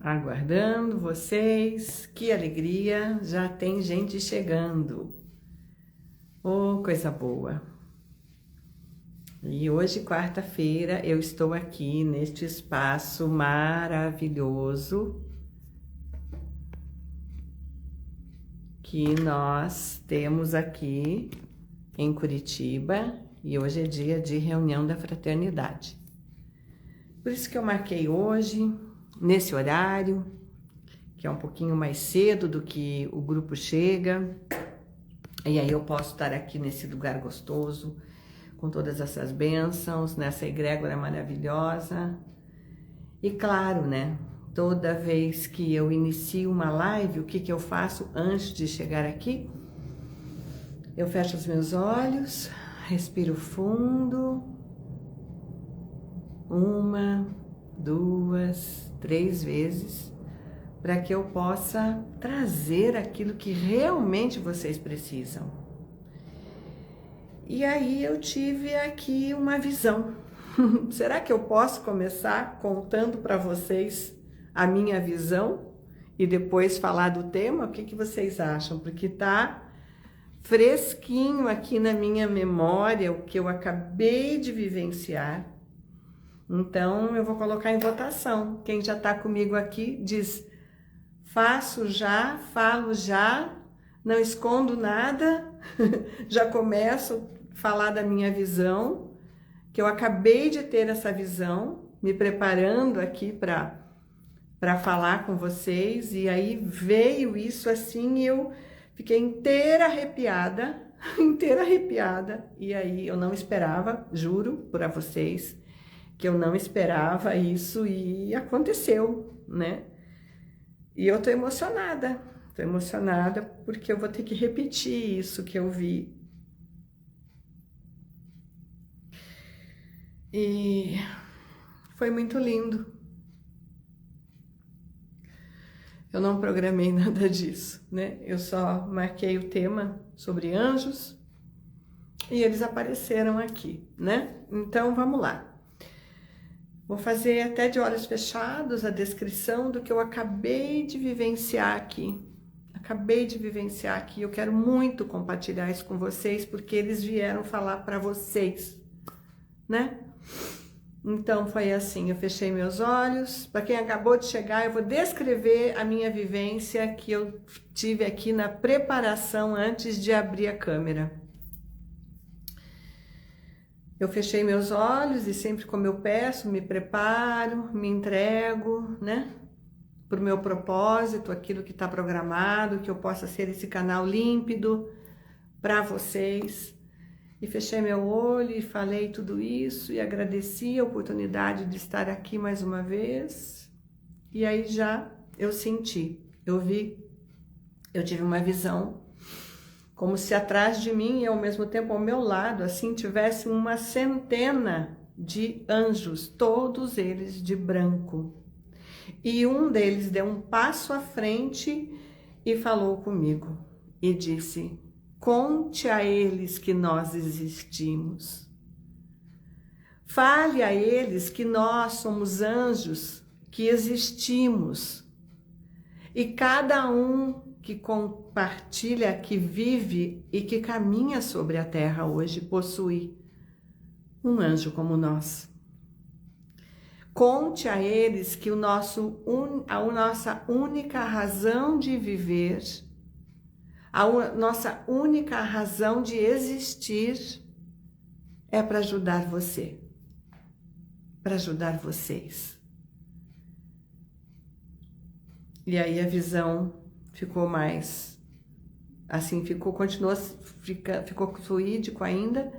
Aguardando vocês, que alegria, já tem gente chegando. Oh, coisa boa. E hoje, quarta-feira, eu estou aqui neste espaço maravilhoso que nós temos aqui em Curitiba, e hoje é dia de reunião da fraternidade. Por isso que eu marquei hoje, nesse horário, que é um pouquinho mais cedo do que o grupo chega, e aí eu posso estar aqui nesse lugar gostoso, com todas essas bênçãos, nessa egrégora maravilhosa. E claro, né, toda vez que eu inicio uma live, o que eu faço antes de chegar aqui? Eu fecho os meus olhos, respiro fundo, 1, 2, 3 vezes, para que eu possa trazer aquilo que realmente vocês precisam. E aí eu tive aqui uma visão. Será que eu posso começar contando para vocês a minha visão e depois falar do tema? O que vocês acham? Porque tá fresquinho aqui na minha memória o que eu acabei de vivenciar. Então, eu vou colocar em votação. Quem já está comigo aqui diz: faço já, falo já, não escondo nada, já começo a falar da minha visão, que eu acabei de ter essa visão, me preparando aqui para falar com vocês, e aí veio isso assim, e eu fiquei inteira arrepiada, e aí eu não esperava, juro para vocês, que eu não esperava isso e aconteceu, né? E eu tô emocionada porque eu vou ter que repetir isso que eu vi. E foi muito lindo. Eu não programei nada disso, né? Eu só marquei o tema sobre anjos e eles apareceram aqui, né? Então vamos lá. Vou fazer até de olhos fechados a descrição do que eu acabei de vivenciar aqui. Eu quero muito compartilhar isso com vocês, porque eles vieram falar para vocês, né? Então foi assim, eu fechei meus olhos. Para quem acabou de chegar, eu vou descrever a minha vivência que eu tive aqui na preparação antes de abrir a câmera. Eu fechei meus olhos e sempre como eu peço, me preparo, me entrego, né? Para o meu propósito, aquilo que está programado, que eu possa ser esse canal límpido para vocês. E fechei meu olho e falei tudo isso e agradeci a oportunidade de estar aqui mais uma vez. E aí já eu senti, eu vi, eu tive uma visão, como se atrás de mim e ao mesmo tempo ao meu lado, assim, tivesse uma centena de anjos, todos eles de branco. E um deles deu um passo à frente e falou comigo e disse: conte a eles que nós existimos. Fale a eles que nós somos anjos, que existimos. E cada um que compartilha, que vive e que caminha sobre a terra hoje possui um anjo como nós. Conte a eles que a nossa única razão de viver, a nossa única razão de existir é para ajudar você, para ajudar vocês. E aí a visão ficou mais, assim, ficou fluídico ainda.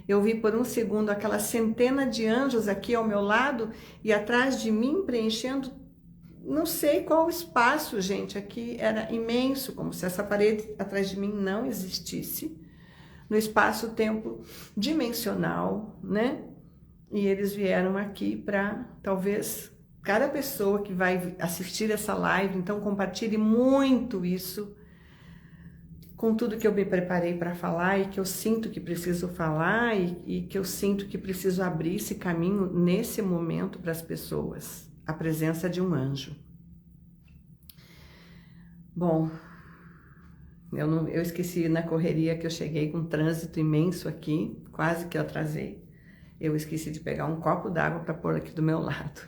Eu vi por um segundo aquela centena de anjos aqui ao meu lado e atrás de mim preenchendo, não sei qual espaço, gente, aqui era imenso, como se essa parede atrás de mim não existisse, no espaço-tempo dimensional, né? E eles vieram aqui para, talvez, cada pessoa que vai assistir essa live, então compartilhe muito isso com tudo que eu me preparei para falar e que eu sinto que preciso falar e que eu sinto que preciso abrir esse caminho nesse momento para as pessoas. A presença de um anjo. Bom, eu esqueci na correria que eu cheguei com um trânsito imenso aqui, quase que eu atrasei. Eu esqueci de pegar um copo d'água para pôr aqui do meu lado.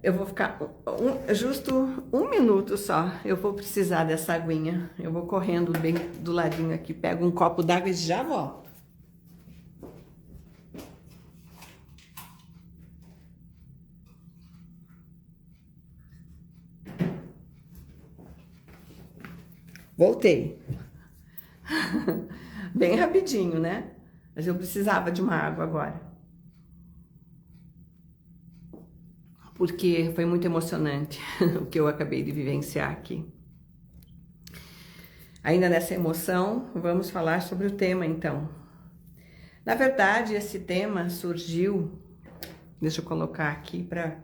Eu vou ficar justo um minuto só, eu vou precisar dessa aguinha. Eu vou correndo bem do ladinho aqui, pego um copo d'água e já volto. Voltei. Bem rapidinho, né? Mas eu precisava de uma água agora. Porque foi muito emocionante o que eu acabei de vivenciar aqui. Ainda nessa emoção, vamos falar sobre o tema então. Na verdade, esse tema surgiu... Deixa eu colocar aqui para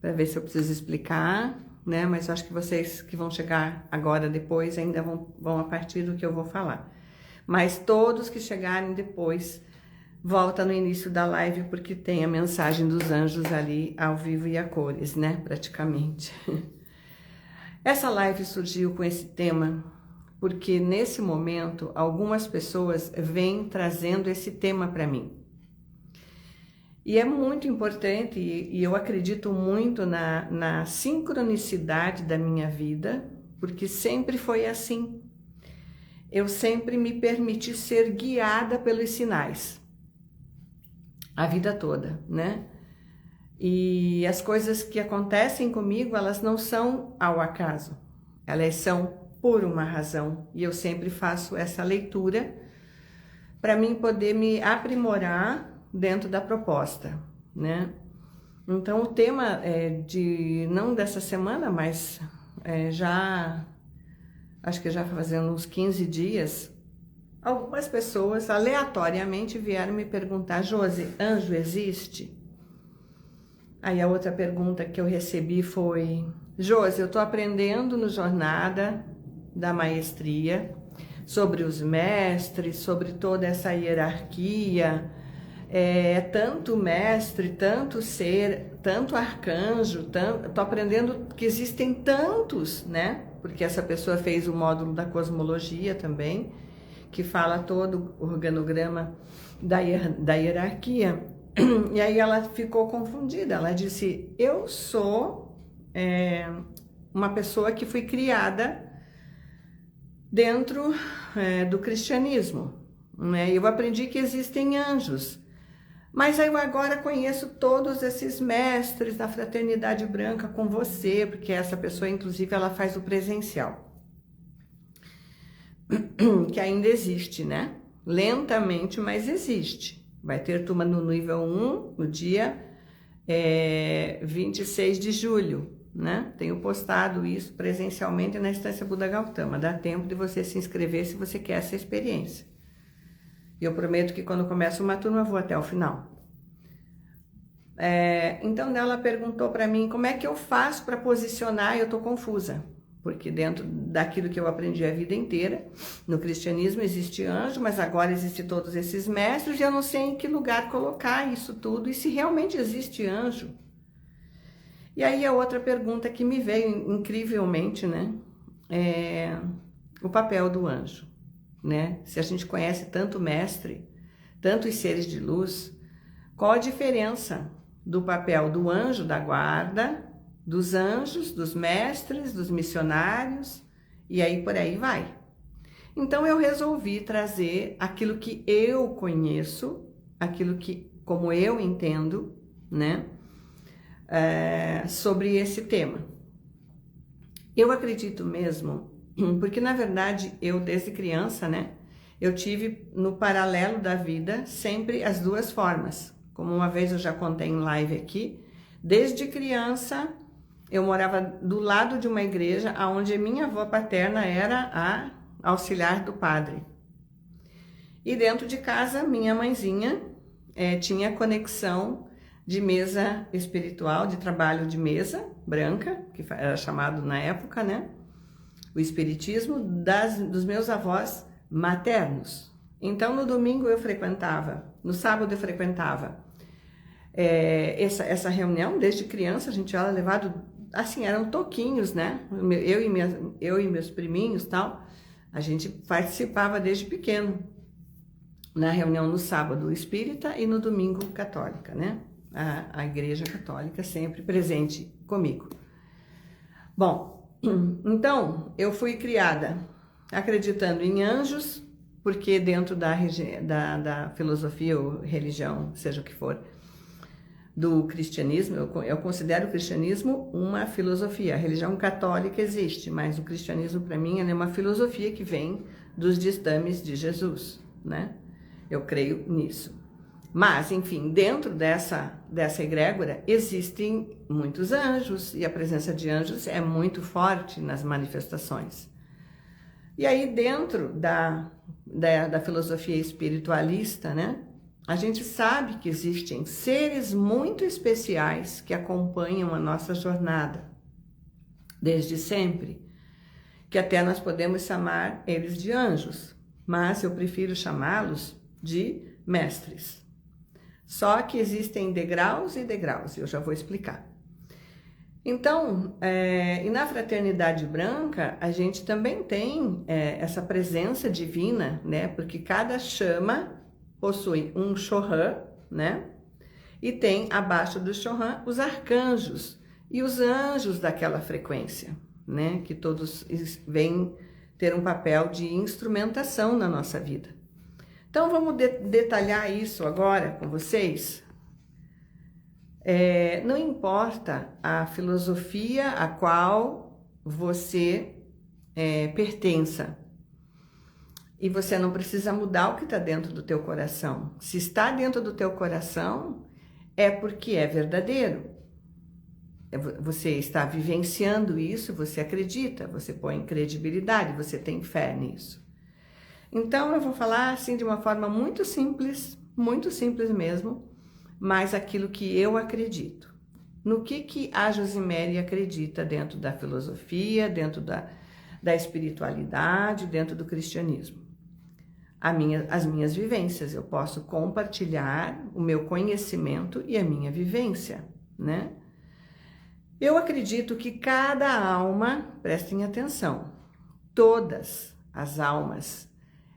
ver se eu preciso explicar, né? Mas eu acho que vocês que vão chegar agora depois ainda vão a partir do que eu vou falar. Mas todos que chegarem depois, volta no início da live, porque tem a mensagem dos anjos ali ao vivo e a cores, né? Praticamente. Essa live surgiu com esse tema porque nesse momento algumas pessoas vêm trazendo esse tema para mim. E é muito importante, e eu acredito muito na sincronicidade da minha vida, porque sempre foi assim. Eu sempre me permiti ser guiada pelos sinais. A vida toda, né? E as coisas que acontecem comigo, elas não são ao acaso. Elas são por uma razão. E eu sempre faço essa leitura para mim poder me aprimorar dentro da proposta, né? Então o tema não dessa semana, mas acho que já fazendo uns 15 dias, algumas pessoas aleatoriamente vieram me perguntar: Josi, anjo existe? Aí a outra pergunta que eu recebi foi: Josi, eu tô aprendendo no Jornada da Maestria sobre os mestres, sobre toda essa hierarquia, tanto mestre, tanto ser, tanto arcanjo, tô aprendendo que existem tantos, né? Porque essa pessoa fez o módulo da cosmologia também, que fala todo o organograma da hierarquia. E aí ela ficou confundida, ela disse: eu sou uma pessoa que fui criada dentro do cristianismo, né? Eu aprendi que existem anjos, mas eu agora conheço todos esses mestres da Fraternidade Branca com você, porque essa pessoa, inclusive, ela faz o presencial, que ainda existe, né? Lentamente, mas existe. Vai ter turma no nível 1 no dia 26 de julho, né? Tenho postado isso presencialmente na Estância Buda Gautama. Dá tempo de você se inscrever se você quer essa experiência. E eu prometo que quando começa uma turma eu vou até o final. Então ela perguntou para mim como é que eu faço para posicionar, e eu tô confusa. Porque dentro daquilo que eu aprendi a vida inteira, no cristianismo existe anjo, mas agora existem todos esses mestres e eu não sei em que lugar colocar isso tudo e se realmente existe anjo. E aí a outra pergunta que me veio incrivelmente, né, é o papel do anjo, né? Se a gente conhece tanto mestre, tantos seres de luz, qual a diferença do papel do anjo da guarda, dos anjos, dos mestres, dos missionários, e aí por aí vai. Então eu resolvi trazer aquilo que eu conheço, aquilo que, como eu entendo, né, sobre esse tema. Eu acredito mesmo, porque na verdade eu desde criança, né, eu tive no paralelo da vida sempre as duas formas. Como uma vez eu já contei em live aqui, desde criança eu morava do lado de uma igreja onde minha avó paterna era a auxiliar do padre. E dentro de casa, minha mãezinha tinha conexão de mesa espiritual, de trabalho de mesa branca, que era chamado na época, né? O espiritismo dos meus avós maternos. Então, no domingo eu frequentava, no sábado eu frequentava essa reunião. Desde criança a gente era levado assim, eram toquinhos, né? Eu e meus priminhos, tal, a gente participava desde pequeno na reunião no sábado espírita e no domingo católica, né? A igreja católica sempre presente comigo. Bom, então eu fui criada acreditando em anjos, porque dentro da filosofia ou religião, seja o que for, do cristianismo, eu considero o cristianismo uma filosofia. A religião católica existe, mas o cristianismo para mim é uma filosofia que vem dos ditames de Jesus, né? Eu creio nisso. Mas, enfim, dentro dessa egrégora existem muitos anjos e a presença de anjos é muito forte nas manifestações. E aí dentro da filosofia espiritualista, né? A gente sabe que existem seres muito especiais que acompanham a nossa jornada, desde sempre, que até nós podemos chamar eles de anjos, mas eu prefiro chamá-los de mestres. Só que existem degraus e degraus, eu já vou explicar. Então, e na Fraternidade Branca, a gente também tem essa presença divina, né? Porque cada chama possui um Chohan, né? E tem abaixo do Chohan os arcanjos e os anjos daquela frequência, né? Que todos vêm ter um papel de instrumentação na nossa vida. Então vamos detalhar isso agora com vocês. Não importa a filosofia a qual você pertença. E você não precisa mudar o que está dentro do teu coração. Se está dentro do teu coração, é porque é verdadeiro. Você está vivenciando isso, você acredita, você põe credibilidade, você tem fé nisso. Então, eu vou falar assim de uma forma muito simples mesmo, mas aquilo que eu acredito. No que a Josimere acredita dentro da filosofia, dentro da espiritualidade, dentro do cristianismo. As minhas vivências, eu posso compartilhar o meu conhecimento e a minha vivência, né? Eu acredito que cada alma, prestem atenção, todas as almas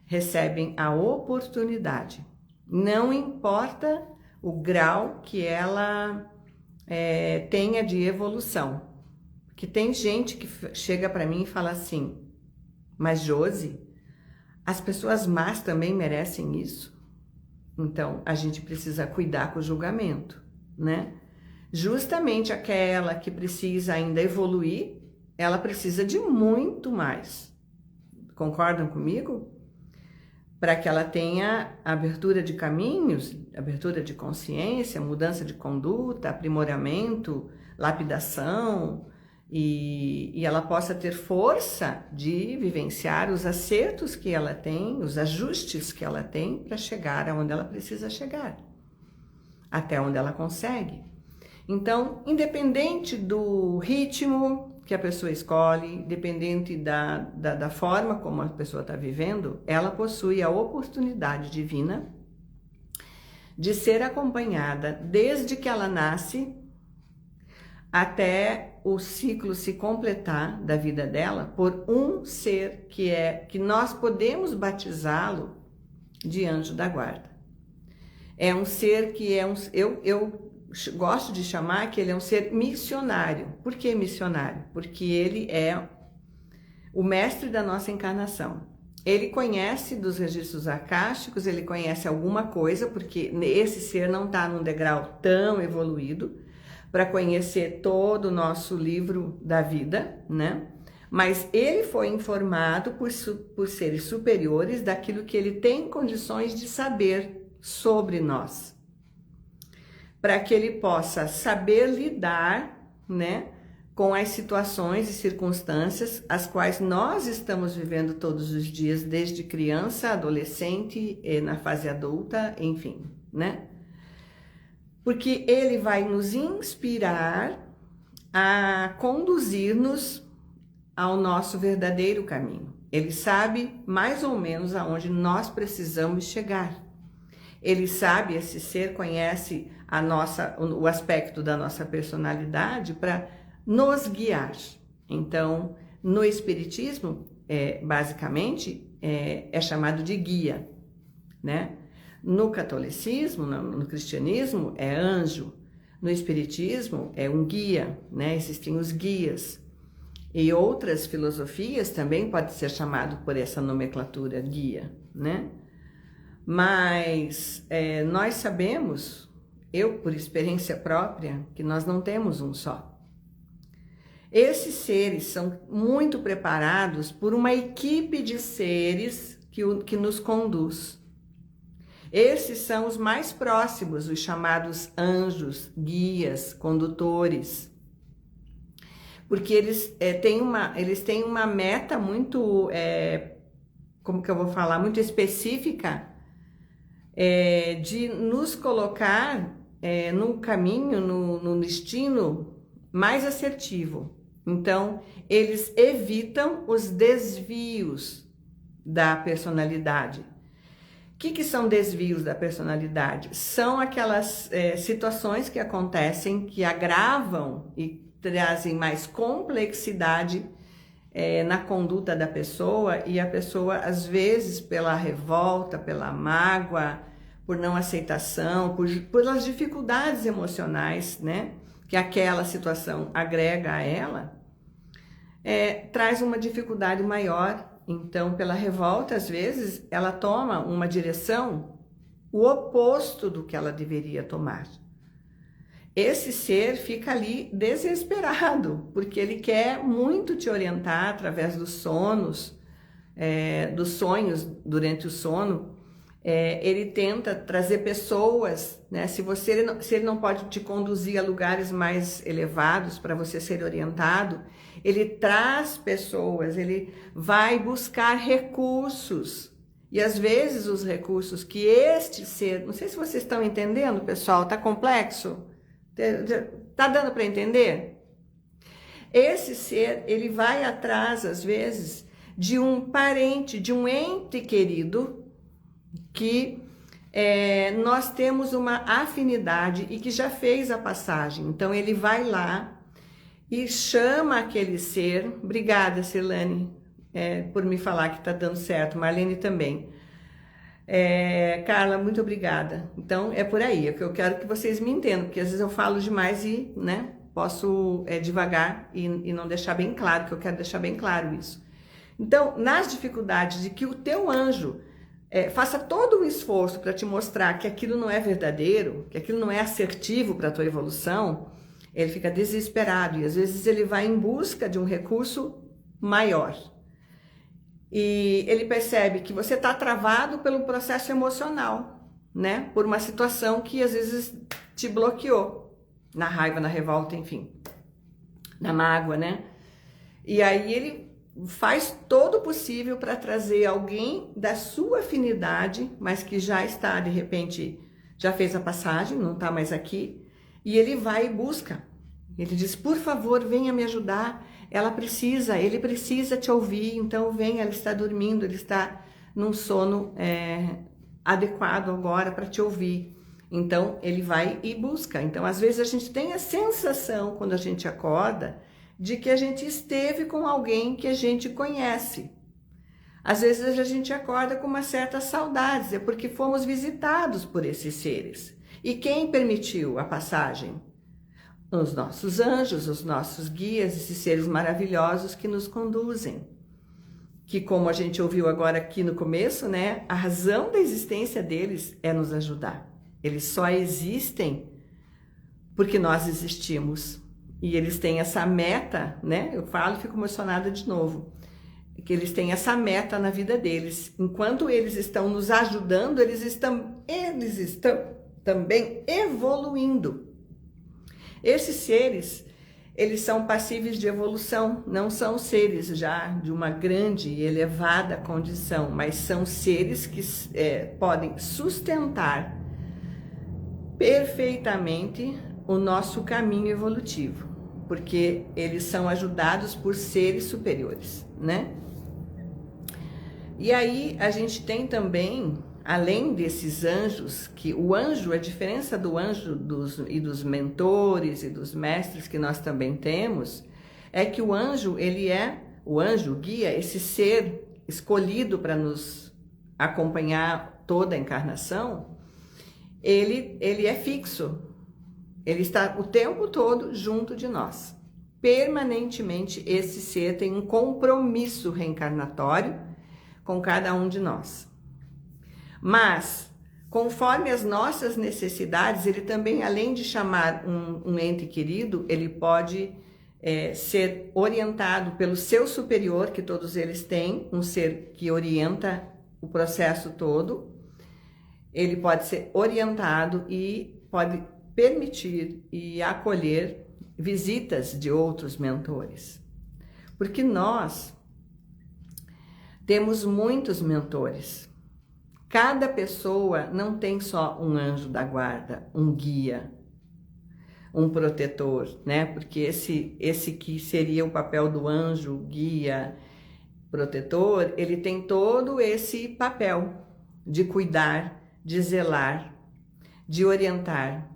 recebem a oportunidade. Não importa o grau que ela tenha de evolução. Que tem gente que chega para mim e fala assim, mas Josi, as pessoas más também merecem isso? Então, a gente precisa cuidar com o julgamento, né? Justamente aquela que precisa ainda evoluir, ela precisa de muito mais. Concordam comigo? Para que ela tenha abertura de caminhos, abertura de consciência, mudança de conduta, aprimoramento, lapidação, e ela possa ter força de vivenciar os acertos que ela tem, os ajustes que ela tem para chegar aonde ela precisa chegar, até onde ela consegue. Então, independente do ritmo que a pessoa escolhe, independente da forma como a pessoa está vivendo, ela possui a oportunidade divina de ser acompanhada desde que ela nasce até o ciclo se completar da vida dela por um ser que nós podemos batizá-lo de anjo da guarda. É um ser que eu gosto de chamar que ele é um ser missionário. Por que missionário? Porque ele é o mestre da nossa encarnação. Ele conhece dos registros acásticos, ele conhece alguma coisa, porque esse ser não está num degrau tão evoluído para conhecer todo o nosso livro da vida, né? Mas ele foi informado por seres superiores daquilo que ele tem condições de saber sobre nós, para que ele possa saber lidar, né, com as situações e circunstâncias as quais nós estamos vivendo todos os dias, desde criança, adolescente, na fase adulta, enfim, né? Porque ele vai nos inspirar a conduzir-nos ao nosso verdadeiro caminho. Ele sabe mais ou menos aonde nós precisamos chegar. Ele sabe, esse ser conhece o aspecto da nossa personalidade para nos guiar. Então, no Espiritismo, basicamente, é chamado de guia, né? No catolicismo, no cristianismo, é anjo. No Espiritismo, é um guia, né? Existem os guias. E outras filosofias também pode ser chamado por essa nomenclatura, guia, né? Mas nós sabemos, eu por experiência própria, que nós não temos um só. Esses seres são muito preparados por uma equipe de seres que nos conduz. Esses são os mais próximos, os chamados anjos, guias, condutores. Porque eles têm uma meta muito, como que eu vou falar, muito específica, de nos colocar no caminho, no destino mais assertivo. Então, eles evitam os desvios da personalidade. O que são desvios da personalidade? São aquelas situações que acontecem, que agravam e trazem mais complexidade na conduta da pessoa, e a pessoa, às vezes, pela revolta, pela mágoa, por não aceitação, pelas dificuldades emocionais, né, que aquela situação agrega a ela, traz uma dificuldade maior. Então, pela revolta, às vezes, ela toma uma direção o oposto do que ela deveria tomar. Esse ser fica ali desesperado, porque ele quer muito te orientar através dos sonhos durante o sono. Ele tenta trazer pessoas, né? Se ele não pode te conduzir a lugares mais elevados para você ser orientado, ele traz pessoas, ele vai buscar recursos. E às vezes os recursos que este ser, não sei se vocês estão entendendo, pessoal, tá complexo? Tá dando para entender? Esse ser, ele vai atrás, às vezes, de um parente, de um ente querido, que nós temos uma afinidade e que já fez a passagem. Então, ele vai lá e chama aquele ser. Obrigada, Cirlane, por me falar que tá dando certo. Marlene também. Carla, muito obrigada. Então, é por aí, é que eu quero que vocês me entendam, porque às vezes eu falo demais e, né, posso devagar e não deixar bem claro, que eu quero deixar bem claro isso. Então, nas dificuldades de que o teu anjo faça todo um esforço para te mostrar que aquilo não é verdadeiro, que aquilo não é assertivo para a tua evolução, ele fica desesperado e às vezes ele vai em busca de um recurso maior. E ele percebe que você está travado pelo processo emocional, né? Por uma situação que às vezes te bloqueou, na raiva, na revolta, enfim, na mágoa, né? E aí ele faz todo o possível para trazer alguém da sua afinidade, mas que já está, de repente, já fez a passagem, não está mais aqui, e ele vai e busca. Ele diz, por favor, venha me ajudar. Ele precisa te ouvir, então vem, ela está dormindo, ele está num sono adequado agora para te ouvir. Então, ele vai e busca. Então, às vezes a gente tem a sensação, quando a gente acorda, de que a gente esteve com alguém que a gente conhece. Às vezes a gente acorda com uma certa saudade, é porque fomos visitados por esses seres. E quem permitiu a passagem? Os nossos anjos, os nossos guias, esses seres maravilhosos que nos conduzem. Que, como a gente ouviu agora aqui no começo, né, a razão da existência deles é nos ajudar. Eles só existem porque nós existimos. E eles têm essa meta, né? Eu falo e fico emocionada de novo. Que eles têm essa meta na vida deles. Enquanto eles estão nos ajudando, eles estão também evoluindo. Esses seres, eles são passíveis de evolução, não são seres já de uma grande e elevada condição, mas são seres que podem sustentar perfeitamente o nosso caminho evolutivo, porque eles são ajudados por seres superiores, né? E aí a gente tem também além desses anjos, que o anjo, a diferença do anjo e dos mentores e dos mestres que nós também temos, é que o anjo, o anjo guia, esse ser escolhido para nos acompanhar toda a encarnação, ele é fixo, ele está o tempo todo junto de nós. Permanentemente esse ser tem um compromisso reencarnatório com cada um de nós. Mas, conforme as nossas necessidades, ele também, além de chamar um ente querido, ele pode ser orientado pelo seu superior, que todos eles têm, um ser que orienta o processo todo. Ele pode ser orientado e pode permitir e acolher visitas de outros mentores. Porque nós temos muitos mentores. Cada pessoa não tem só um anjo da guarda, um guia, um protetor, né? Porque esse que seria o papel do anjo, guia, protetor, ele tem todo esse papel de cuidar, de zelar, de orientar,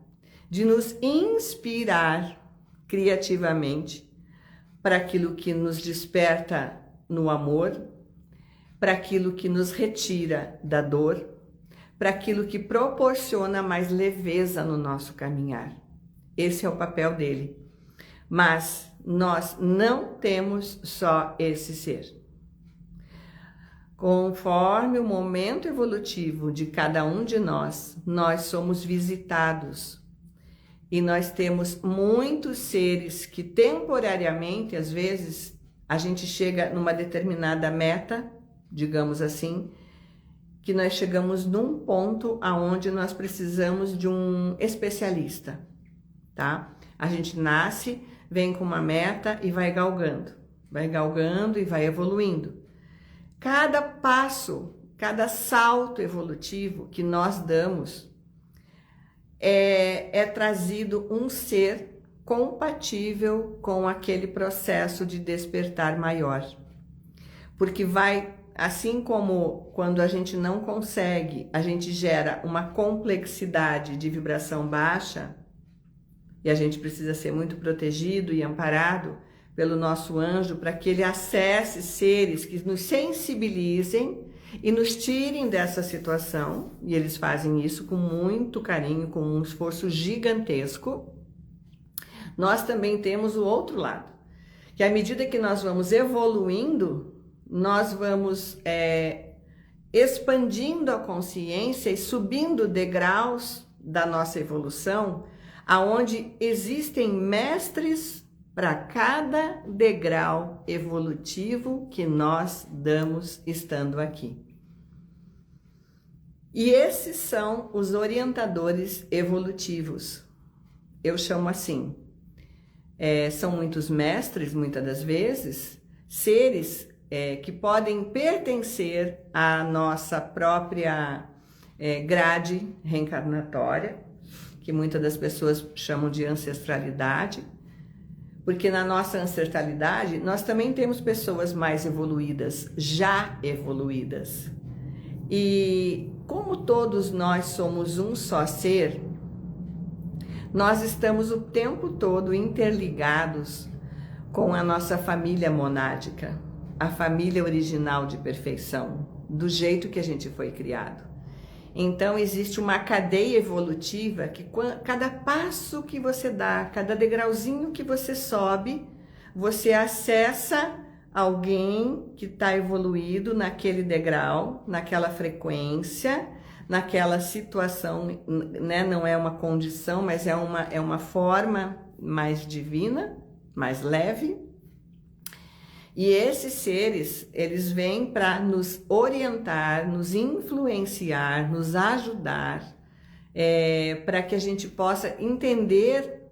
de nos inspirar criativamente para aquilo que nos desperta no amor, para aquilo que nos retira da dor, para aquilo que proporciona mais leveza no nosso caminhar. Esse é o papel dele. Mas nós não temos só esse ser. Conforme o momento evolutivo de cada um de nós, nós somos visitados. E nós temos muitos seres que temporariamente, às vezes, a gente chega numa determinada meta, digamos assim, que nós chegamos num ponto aonde nós precisamos de um especialista, tá? A gente nasce, vem com uma meta e vai galgando e vai evoluindo. Cada passo, cada salto evolutivo que nós damos é trazido um ser compatível com aquele processo de despertar maior. Porque vai, assim como quando a gente não consegue, a gente gera uma complexidade de vibração baixa, e a gente precisa ser muito protegido e amparado pelo nosso anjo para que ele acesse seres que nos sensibilizem e nos tirem dessa situação, e eles fazem isso com muito carinho, com um esforço gigantesco. Nós também temos o outro lado, que à medida que nós vamos evoluindo, nós vamos expandindo a consciência e subindo degraus da nossa evolução, aonde existem mestres para cada degrau evolutivo que nós damos estando aqui. E esses são os orientadores evolutivos. Eu chamo assim. São muitos mestres, muitas das vezes, seres que podem pertencer à nossa própria grade reencarnatória, que muitas das pessoas chamam de ancestralidade, porque na nossa ancestralidade nós também temos pessoas mais evoluídas, já evoluídas. E como todos nós somos um só ser, nós estamos o tempo todo interligados com a nossa família monádica, a família original de perfeição, do jeito que a gente foi criado. Então existe uma cadeia evolutiva que cada passo que você dá, cada degrauzinho que você sobe, você acessa alguém que está evoluído naquele degrau, naquela frequência, naquela situação, né? Não é uma condição, mas é uma forma mais divina, mais leve. E esses seres, eles vêm para nos orientar, nos influenciar, nos ajudar, para que a gente possa entender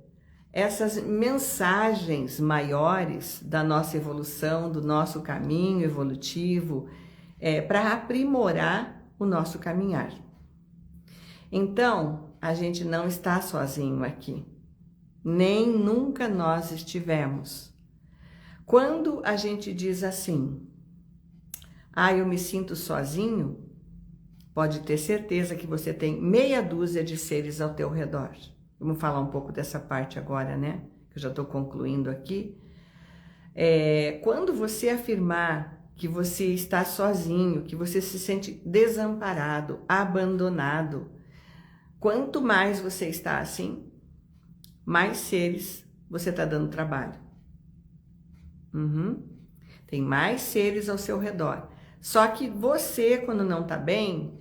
essas mensagens maiores da nossa evolução, do nosso caminho evolutivo, para aprimorar o nosso caminhar. Então, a gente não está sozinho aqui, nem nunca nós estivemos. Quando a gente diz assim, eu me sinto sozinho, pode ter certeza que você tem meia dúzia de seres ao teu redor. Vamos falar um pouco dessa parte agora, né? Que eu já estou concluindo aqui. Quando você afirmar que você está sozinho, que você se sente desamparado, abandonado, quanto mais você está assim, mais seres você está dando trabalho. Tem mais seres ao seu redor. Só que você, quando não está bem,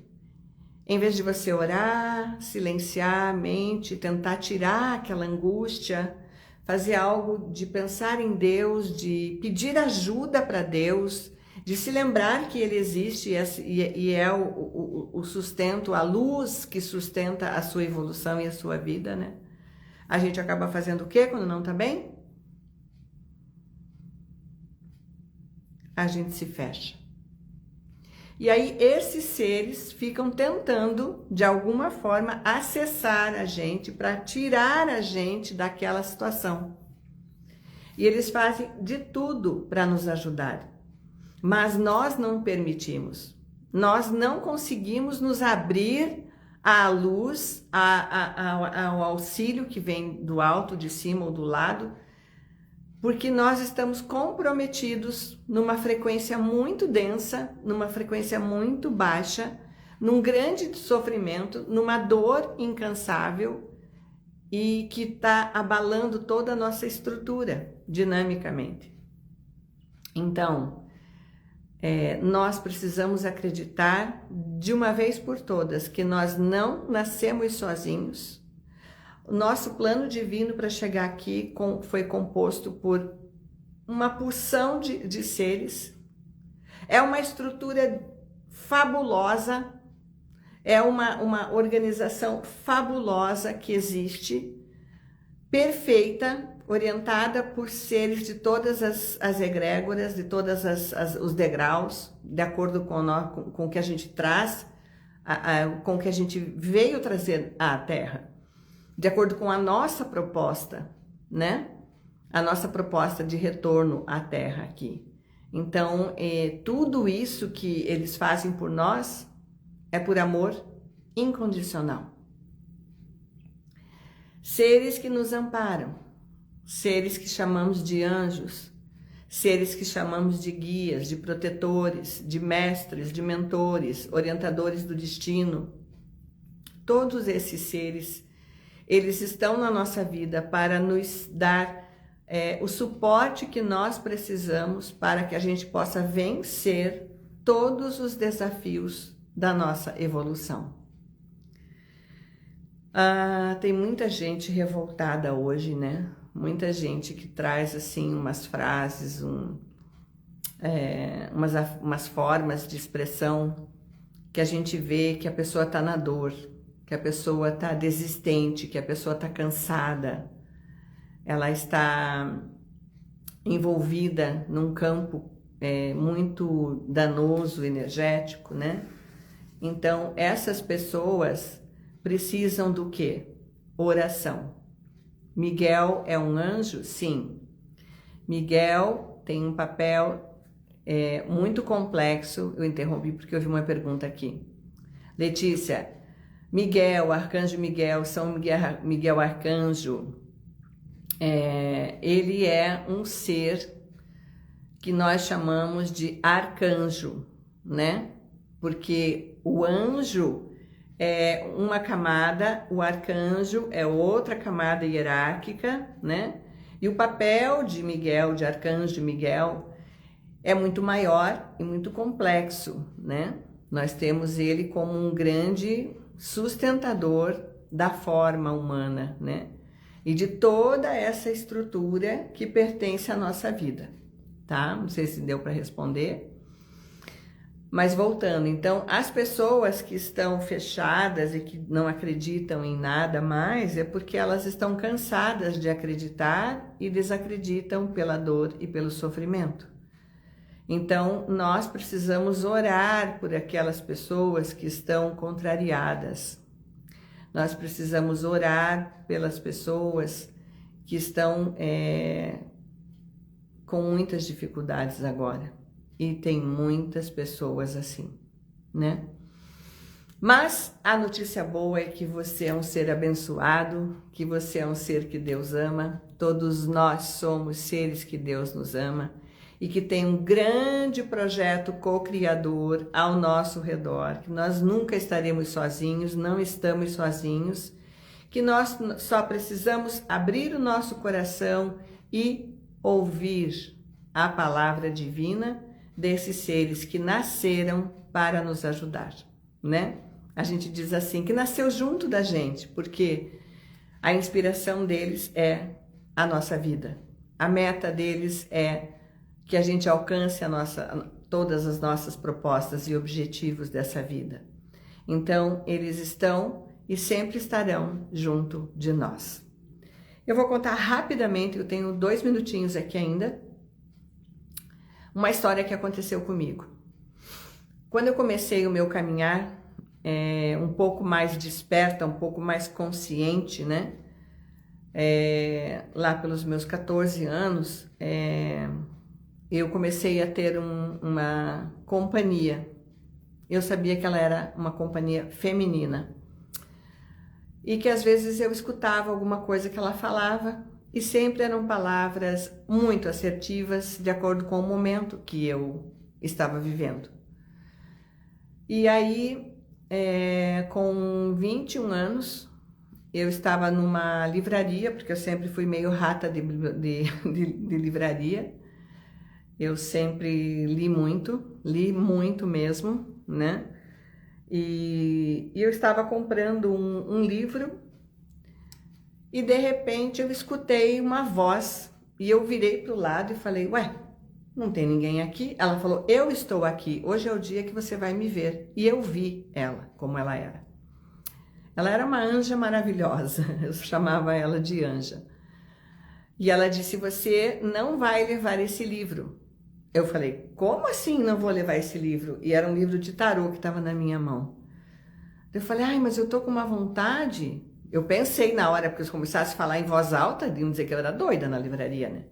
em vez de você orar, silenciar a mente, tentar tirar aquela angústia, fazer algo de pensar em Deus, de pedir ajuda para Deus, de se lembrar que Ele existe e é o sustento, a luz que sustenta a sua evolução e a sua vida, né? A gente acaba fazendo o quê quando não está bem? A gente se fecha. E aí esses seres ficam tentando, de alguma forma, acessar a gente para tirar a gente daquela situação. E eles fazem de tudo para nos ajudar. Mas nós não permitimos. Nós não conseguimos nos abrir à luz, ao auxílio que vem do alto, de cima ou do lado, porque nós estamos comprometidos numa frequência muito densa, numa frequência muito baixa, num grande sofrimento, numa dor incansável e que está abalando toda a nossa estrutura dinamicamente. Então, nós precisamos acreditar de uma vez por todas que nós não nascemos sozinhos. O nosso plano divino para chegar aqui foi composto por uma porção de seres. É uma estrutura fabulosa, é uma organização fabulosa que existe, perfeita, orientada por seres de todas as egrégoras, de todos os degraus, de acordo com o que a gente traz, com o que a gente veio trazer à Terra. De acordo com a nossa proposta, né? A nossa proposta de retorno à Terra aqui. Então, tudo isso que eles fazem por nós é por amor incondicional. Seres que nos amparam, seres que chamamos de anjos, seres que chamamos de guias, de protetores, de mestres, de mentores, orientadores do destino. Todos esses seres, eles estão na nossa vida para nos dar o suporte que nós precisamos para que a gente possa vencer todos os desafios da nossa evolução. Tem muita gente revoltada hoje, né? Muita gente que traz assim umas frases, umas formas de expressão que a gente vê que a pessoa está na dor, que a pessoa está desistente, que a pessoa está cansada, ela está envolvida num campo muito danoso, energético, né? Então, essas pessoas precisam do quê? Oração. Miguel é um anjo? Sim. Miguel tem um papel muito complexo. Eu interrompi porque eu vi uma pergunta aqui. Letícia, Miguel, Arcanjo Miguel, São Miguel Arcanjo, ele é um ser que nós chamamos de arcanjo, né? Porque o anjo é uma camada, o arcanjo é outra camada hierárquica, né? E o papel de Miguel, de Arcanjo Miguel, é muito maior e muito complexo, né? Nós temos ele como um grande sustentador da forma humana, né? E de toda essa estrutura que pertence à nossa vida, tá? Não sei se deu para responder. Mas voltando, então, as pessoas que estão fechadas e que não acreditam em nada mais é porque elas estão cansadas de acreditar e desacreditam pela dor e pelo sofrimento. Então, nós precisamos orar por aquelas pessoas que estão contrariadas. Nós precisamos orar pelas pessoas que estão com muitas dificuldades agora. E tem muitas pessoas assim, né? Mas a notícia boa é que você é um ser abençoado, que você é um ser que Deus ama, todos nós somos seres que Deus nos ama e que tem um grande projeto co-criador ao nosso redor, que nós nunca estaremos sozinhos, não estamos sozinhos, que nós só precisamos abrir o nosso coração e ouvir a palavra divina desses seres que nasceram para nos ajudar, né? A gente diz assim, que nasceu junto da gente, porque a inspiração deles é a nossa vida. A meta deles é que a gente alcance todas as nossas propostas e objetivos dessa vida. Então, eles estão e sempre estarão junto de nós. Eu vou contar rapidamente, eu tenho 2 minutinhos aqui ainda, uma história que aconteceu comigo. Quando eu comecei o meu caminhar, um pouco mais desperta, um pouco mais consciente, né? Lá pelos meus 14 anos, eu comecei a ter uma companhia. Eu sabia que ela era uma companhia feminina. E que às vezes eu escutava alguma coisa que ela falava, e sempre eram palavras muito assertivas, de acordo com o momento que eu estava vivendo. E aí, com 21 anos, eu estava numa livraria, porque eu sempre fui meio rata de livraria. Eu sempre li muito mesmo, né? E eu estava comprando um livro e de repente eu escutei uma voz e eu virei para o lado e falei, ué, não tem ninguém aqui? Ela falou, eu estou aqui, hoje é o dia que você vai me ver. E eu vi ela, como ela era. Ela era uma anja maravilhosa, eu chamava ela de anja. E ela disse, você não vai levar esse livro. Eu falei, como assim não vou levar esse livro? E era um livro de tarô que estava na minha mão. Eu falei, ai, mas eu tô com uma vontade. Eu pensei na hora, porque eu começasse a falar em voz alta, iam dizer que eu era doida na livraria, né?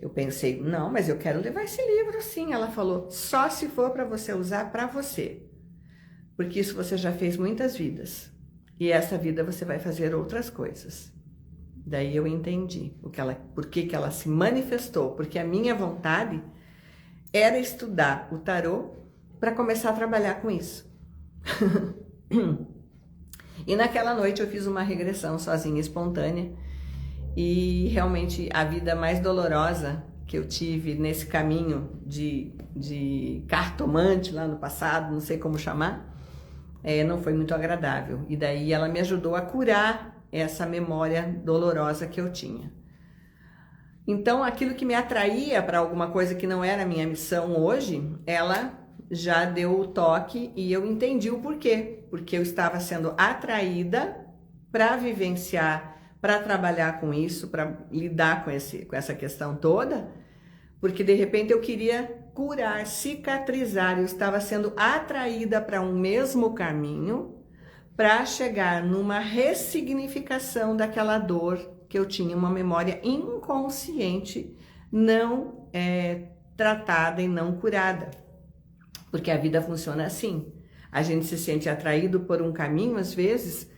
Eu pensei, não, mas eu quero levar esse livro sim. Ela falou, só se for para você usar para você. Porque isso você já fez muitas vidas. E essa vida você vai fazer outras coisas. Daí eu entendi por que ela se manifestou. Porque a minha vontade era estudar o tarô para começar a trabalhar com isso. E naquela noite eu fiz uma regressão sozinha, espontânea, e realmente a vida mais dolorosa que eu tive nesse caminho de cartomante lá no passado, não sei como chamar, não foi muito agradável. E daí ela me ajudou a curar essa memória dolorosa que eu tinha. Então, aquilo que me atraía para alguma coisa que não era a minha missão hoje, ela já deu o toque e eu entendi o porquê. Porque eu estava sendo atraída para vivenciar, para trabalhar com isso, para lidar com essa questão toda, porque de repente eu queria curar, cicatrizar, eu estava sendo atraída para um mesmo caminho, para chegar numa ressignificação daquela dor que eu tinha, uma memória inconsciente, não tratada e não curada. Porque a vida funciona assim. A gente se sente atraído por um caminho, às vezes,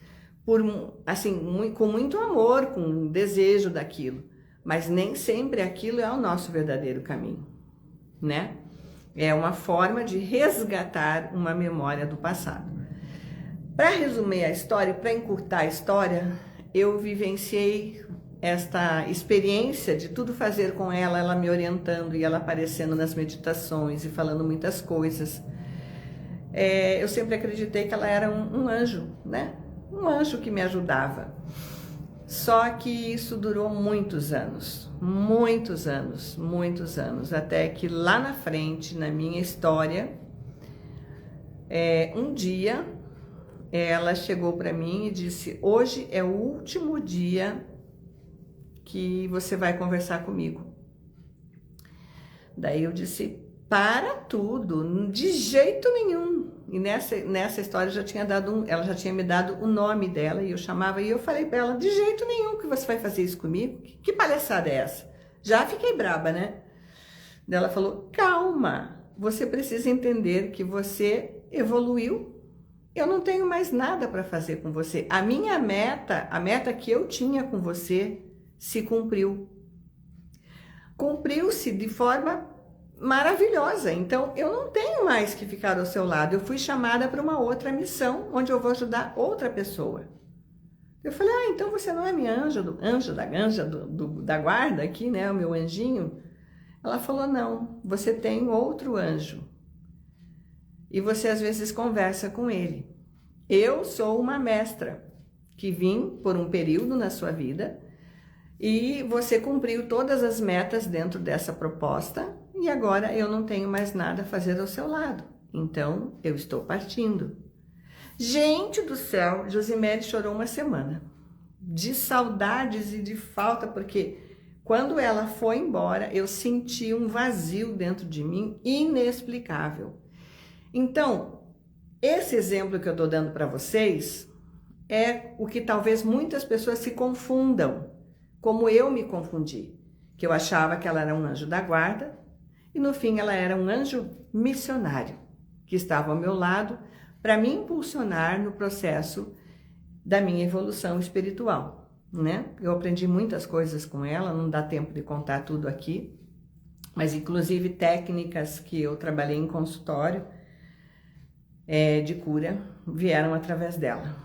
com muito amor, com um desejo daquilo. Mas nem sempre aquilo é o nosso verdadeiro caminho, né? É uma forma de resgatar uma memória do passado. Para resumir a história, para encurtar a história, eu vivenciei esta experiência de tudo fazer com ela, ela me orientando e ela aparecendo nas meditações e falando muitas coisas. Eu sempre acreditei que ela era um anjo, né? Um anjo que me ajudava. Só que isso durou muitos anos, até que lá na frente, na minha história, um dia ela chegou para mim e disse, hoje é o último dia que você vai conversar comigo. Daí eu disse, para tudo, de jeito nenhum. E nessa história ela já tinha me dado o nome dela e eu chamava e eu falei para ela, de jeito nenhum que você vai fazer isso comigo. Que palhaçada é essa? Já fiquei braba, né? Daí ela falou, calma, você precisa entender que você evoluiu eu não tenho mais nada para fazer com você. A minha meta, a meta que eu tinha com você, se cumpriu. Cumpriu-se de forma maravilhosa. Então, eu não tenho mais que ficar ao seu lado. Eu fui chamada para uma outra missão, onde eu vou ajudar outra pessoa. Eu falei, então você não é minha anja da guarda aqui, né? O meu anjinho. Ela falou, não, você tem outro anjo. E você às vezes conversa com ele. Eu sou uma mestra que vim por um período na sua vida e você cumpriu todas as metas dentro dessa proposta e agora eu não tenho mais nada a fazer ao seu lado. Então, eu estou partindo. Gente do céu, Josimere chorou uma semana de saudades e de falta, porque quando ela foi embora, eu senti um vazio dentro de mim inexplicável. Então, esse exemplo que eu estou dando para vocês é o que talvez muitas pessoas se confundam, como eu me confundi, que eu achava que ela era um anjo da guarda e no fim ela era um anjo missionário, que estava ao meu lado para me impulsionar no processo da minha evolução espiritual, né? Eu aprendi muitas coisas com ela, não dá tempo de contar tudo aqui, mas inclusive técnicas que eu trabalhei em consultório de cura vieram através dela.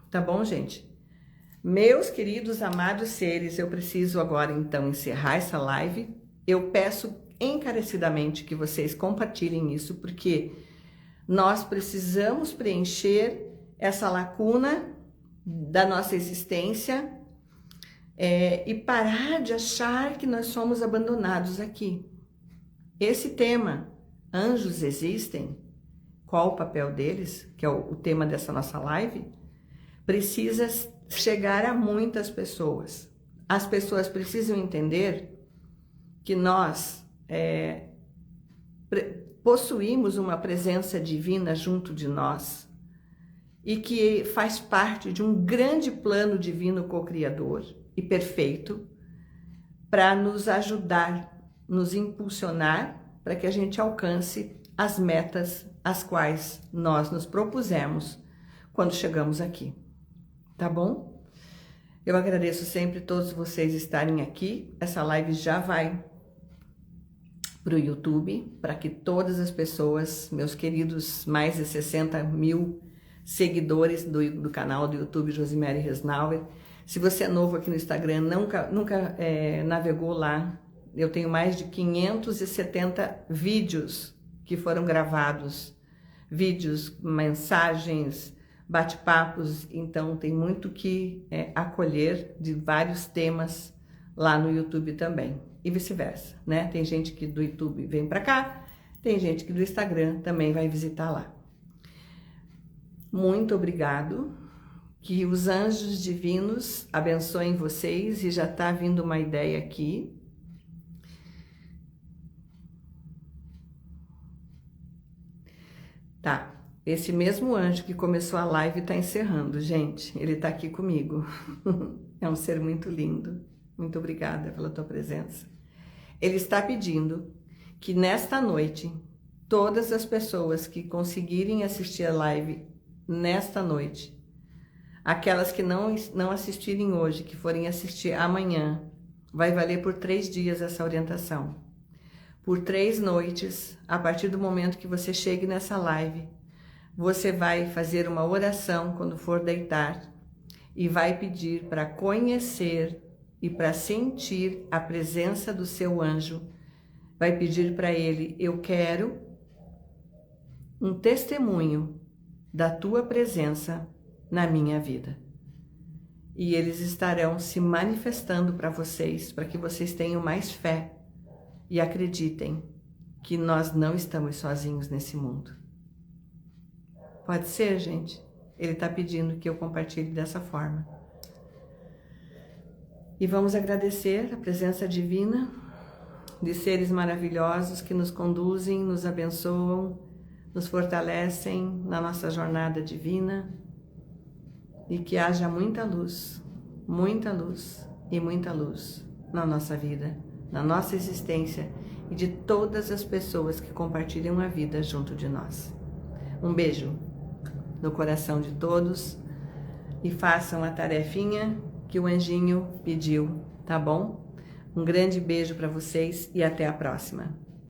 Tá bom, gente? Meus queridos amados seres, eu preciso agora então encerrar essa live. Eu peço encarecidamente que vocês compartilhem isso, porque nós precisamos preencher essa lacuna da nossa existência e parar de achar que nós somos abandonados aqui. Esse tema, anjos existem, qual o papel deles, que é o tema dessa nossa live, precisa chegar a muitas pessoas. As pessoas precisam entender que nós possuímos uma presença divina junto de nós e que faz parte de um grande plano divino co-criador e perfeito para nos ajudar, nos impulsionar para que a gente alcance as metas as quais nós nos propusemos quando chegamos aqui. Tá bom? Eu agradeço sempre todos vocês estarem aqui. Essa live já vai para o YouTube, para que todas as pessoas, meus queridos mais de 60 mil seguidores do canal do YouTube Josimere Resnauer, se você é novo aqui no Instagram, nunca navegou lá, eu tenho mais de 570 vídeos que foram gravados, vídeos, mensagens, bate-papos, então tem muito que acolher de vários temas lá no YouTube também, e vice-versa, né? Tem gente que do YouTube vem para cá, tem gente que do Instagram também vai visitar lá. Muito obrigado, que os anjos divinos abençoem vocês, e já está vindo uma ideia aqui. Tá. Esse mesmo anjo que começou a live está encerrando, gente. Ele está aqui comigo. É um ser muito lindo. Muito obrigada pela tua presença. Ele está pedindo que nesta noite, todas as pessoas que conseguirem assistir a live nesta noite, aquelas que não assistirem hoje, que forem assistir amanhã, vai valer por 3 dias essa orientação. Por 3 noites, a partir do momento que você chegue nessa live, você vai fazer uma oração quando for deitar e vai pedir para conhecer e para sentir a presença do seu anjo. Vai pedir para ele, eu quero um testemunho da tua presença na minha vida. E eles estarão se manifestando para vocês, para que vocês tenham mais fé e acreditem que nós não estamos sozinhos nesse mundo. Pode ser, gente? Ele está pedindo que eu compartilhe dessa forma. E vamos agradecer a presença divina de seres maravilhosos que nos conduzem, nos abençoam, nos fortalecem na nossa jornada divina, e que haja muita luz e muita luz na nossa vida, na nossa existência e de todas as pessoas que compartilham a vida junto de nós. Um beijo. no coração de todos e façam a tarefinha que o anjinho pediu, tá bom? Um grande beijo para vocês e até a próxima.